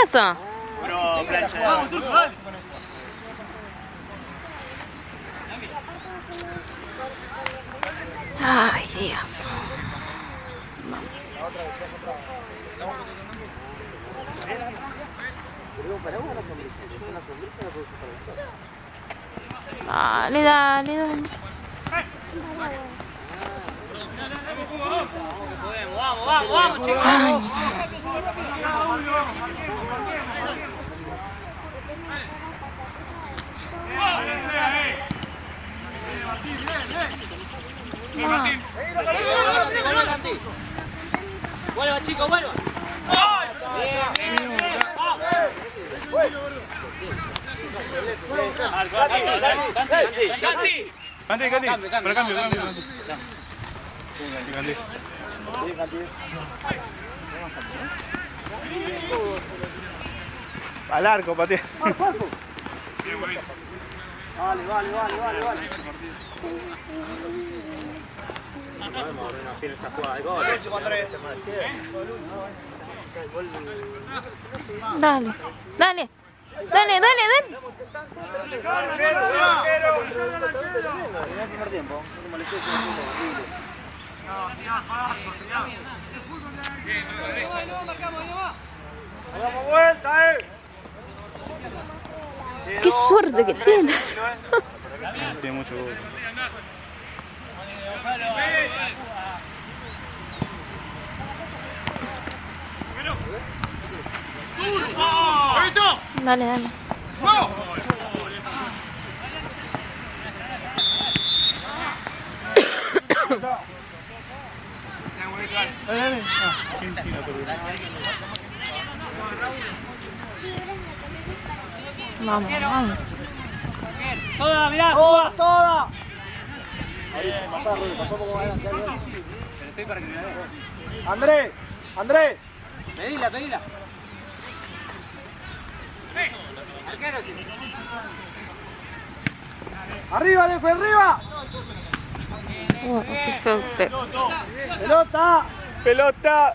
Eso. Pero plancha. Vamos, Turco, dale. Ay, Dios. Dale, dale, dale. Vamos, vamos, vamos, chicos. Martín. Vuelva, chicos, vuelva. Bien, bien, bien. Vamos. Canti, para cambio. Canti. Al arco, patea. Vale. Dale. Damos vuelta, Qué suerte que tiene. Tiene mucho gol. Dale. Vamos. Toda, mirá. Toda. Ahí, pasó un poco más adelante. Estoy para que me Andrés. Pedila. Arquero, sí. Arriba, Dejo, arriba. Qué feo. Pelota.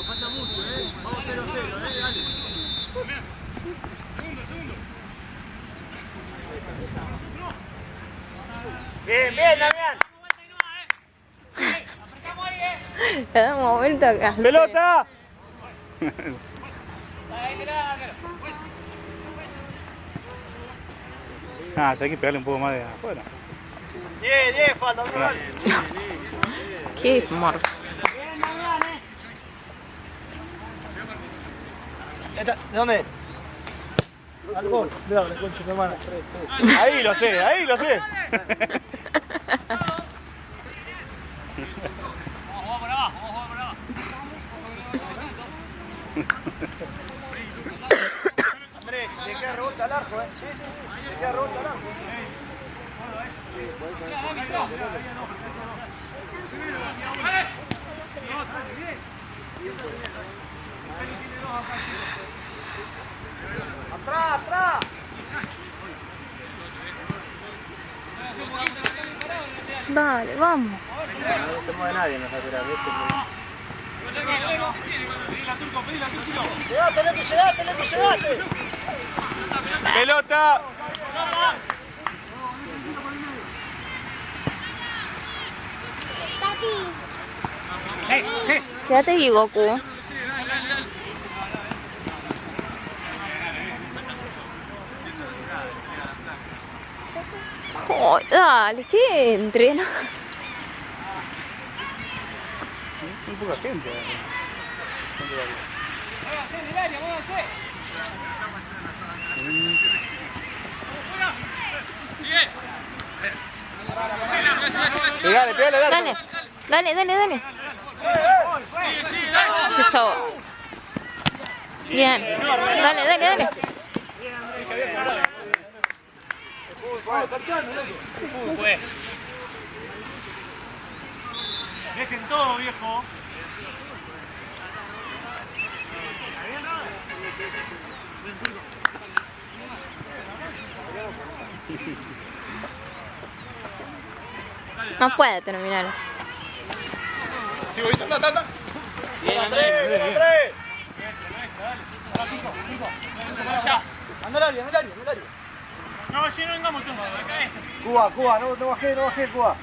Falta mucho, Vamos 0-0, dale. Bien, Damián. Apretamos ahí, Le damos vuelta acá. Pelota. Hay que pegarle un poco más de afuera. 10, falta. Qué morro. ¿De dónde? Al gol. Mira, le concho mi hermana. Ahí lo sé. Vamos por abajo. Andrés, le queda rebota al arco, Sí. Le queda rebota al arco. Atrás. Dale, vamos. No se mueve nadie, no sabe Llegate. Pelota. Quédate ahí, Goku. Joder, dale, que entre. Muy poca gente. Pegale, Dale. Eso. Bien. Dale. Dejen todo, viejo. No puede terminar así. Sigo, anda. Bien, Andrés. Andrés. en el área, en el área, en el área. No, si no vengamos todos. Acá este. Cuba, Cuba, no bajé, Cuba.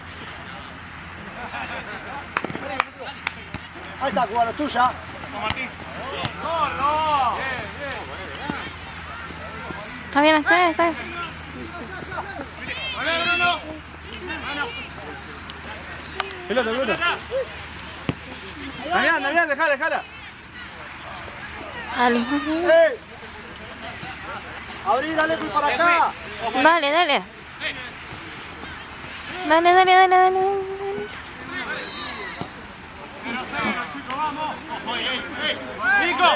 Ahí está, Cuba, lo tuya. Martín. ¡No! Está bien, está bien, está bien. Pelota. Damián, dejala. Dale. ¡Ey! Abrí, dale para acá. Dale. ¡Nico!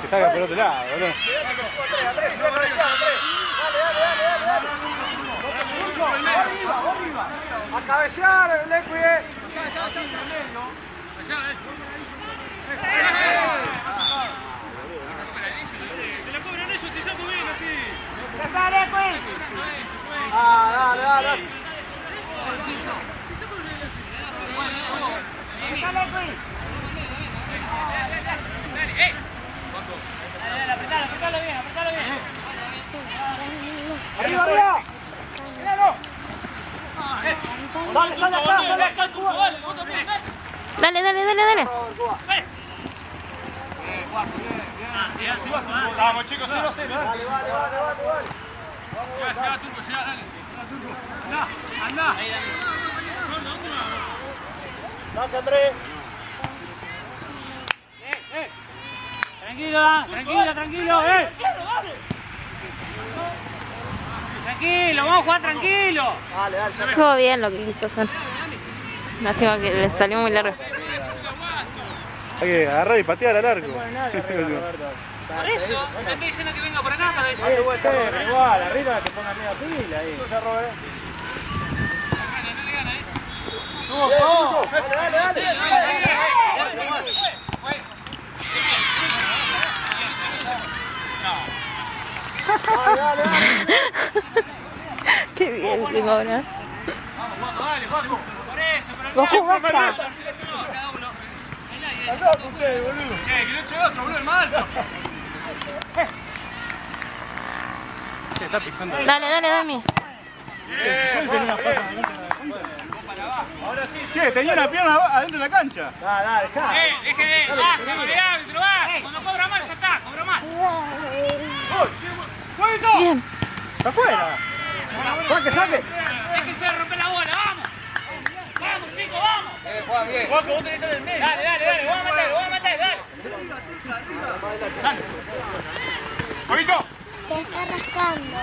Que salga por otro lado, boludo. A cabecear, le cuide. Te la cobran ellos si son bien así. Dale. Apretalo bien. Arriba. Sale acá, Cuba. Dale. Vamos, chicos, 1-0. Vale. Llega, Turco, dale. Anda. Saca, Andrés. Tranquilo. Tranquilo, vamos a jugar tranquilo. Dale. Estuvo bien lo que quiso hacer. Lástima que le salió muy largo. Hay que agarrar y patear al arco. Por eso, me estoy diciendo que venga por acá para decir. Igual, arriba que ponga media pila ahí. Tuya, Robert. No le gana, Dale. Qué bien, tengo ahora. Dale, Paco. Por eso, pero Vos jugaste. cada uno. Che, que lo eche otro, boludo, el más alto. Se está pisando. Dale, Dami. Che, tenía una pierna adentro de la cancha. Dale, dejá. Deje de. Baja, de árbitro, va. Cuando cobra mal, ya está, cobra mal. ¡Jueguito! Bien. ¡Afuera! ¡Saque! Déjense de romper la bola, vamos. Vamos, chicos, vamos. Juega bien. Juan, vos tenés que estar en el medio. Dale, vamos a meter, dale. ¡Jueguito! Se está rascando.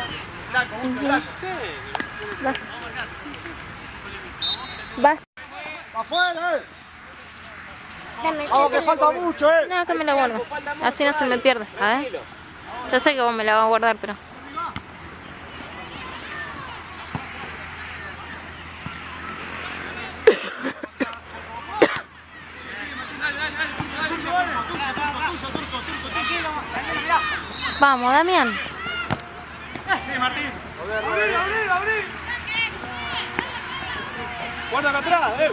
Vas. ¡Afuera! Dame, Vamos, que falta mucho, No, que me la guardo. Así no se me pierde, ¿sabes? Yo sé que vos me la vas a guardar, pero... Vamos, Damián. Sí, Martín. ¡Abrí! Guárdame atrás, Dale.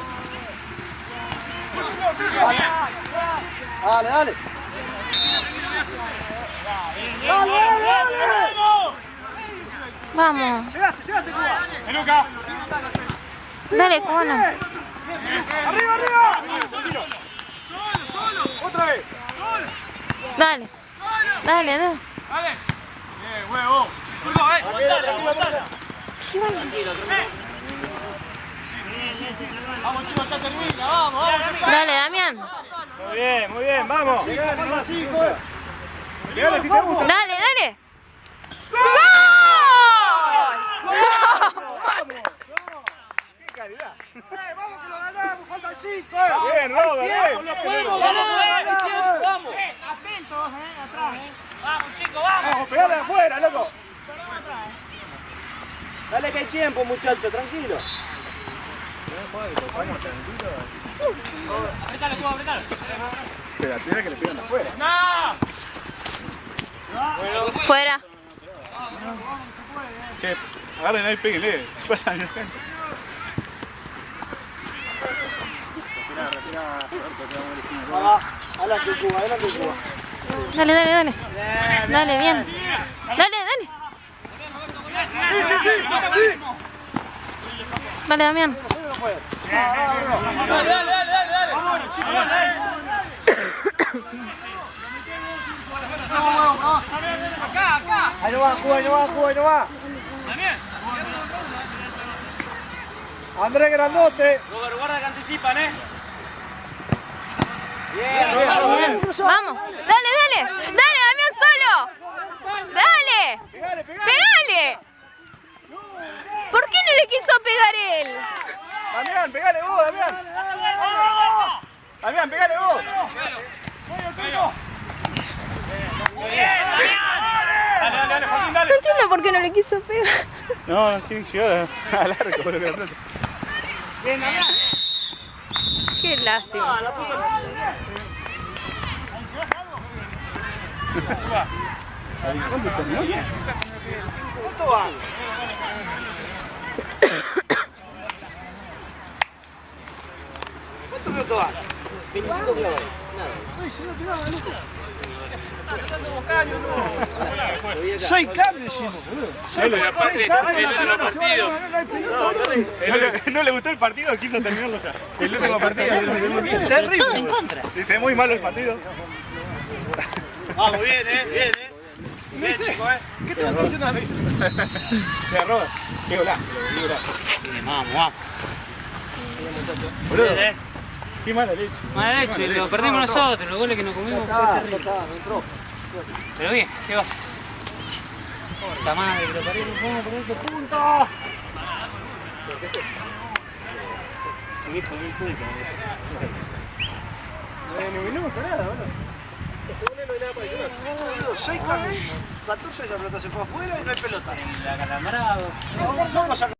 Vamos. Llegaste, Cuba. Peluca. Dale, Cubano. ¡Arriba! Solo. ¡Otra vez! Dale. Dale. ¡Bien, huevo! Turco, Tranquilo. Tranquilo. Vamos, chicos, ya termina. Vamos. Dale, Damián. Muy bien, vamos. Llegale, chicos. Llegale si te gusta. Dale. ¡Qué calidad! ¡Vamos que lo ganamos! ¡Faltan 5! Bien, Robert, Lo podemos ganar. Vamos. Atentos, atrás. Vamos, chicos, vamos. ¡Vamos, pegale afuera, loco! Dale que hay tiempo, muchachos, tranquilo. Apretalo, Cuba, apretalo. Pero tiene que le pegan de afuera. ¡No! Fuera. Che, agarren ahí, péguenle. Pasan en la cancha. Adelante, Cuba, adelante, Cuba. Dale, dale, dale. Dale, bien. Dale, dale. Vale, Damián. Vámonos, chicos, dale. Ahí no va, Cuba, ahí no va, Cuba, ahí no va. Andrés Grandote. Robert, guarda que anticipan, Bien. Vamos. Dale, dale. Dale, Damián, solo. Dale. Pegale. ¿Por qué no le quiso pegar él? Damián, pegale vos, Damián. Damián, pegale vos. Dale, Joaquín, dale. No entiendo por qué no le quiso pegar. No, no tiene que llegar al arco, por lo que de pronto. Qué lástima. ¿Cuánto va? ¿Cuánto minutos va? 25 clavos. Soy cambio, hicimos, boludo. No le gustó el partido, quiso terminarlo ya. El último partido. Terrible. En contra. Dice, muy malo el partido. Vamos, bien, bien, Bien, chico, ¿Qué te va a mencionar? Mira, Robert, qué golazo, qué golazo. Vamos, vamos. Boludo, qué mala leche. Mala leche, lo perdimos nosotros, los goles que nos comimos fue terrible. no entró. Pero bien, ¿qué va a hacer? Puta madre, que lo perdimos por este punto. Ni vinimos para nada, boludo. 6 cambios. 14 la pelota se fue afuera y no hay pelota. El acalambrado. Vamos a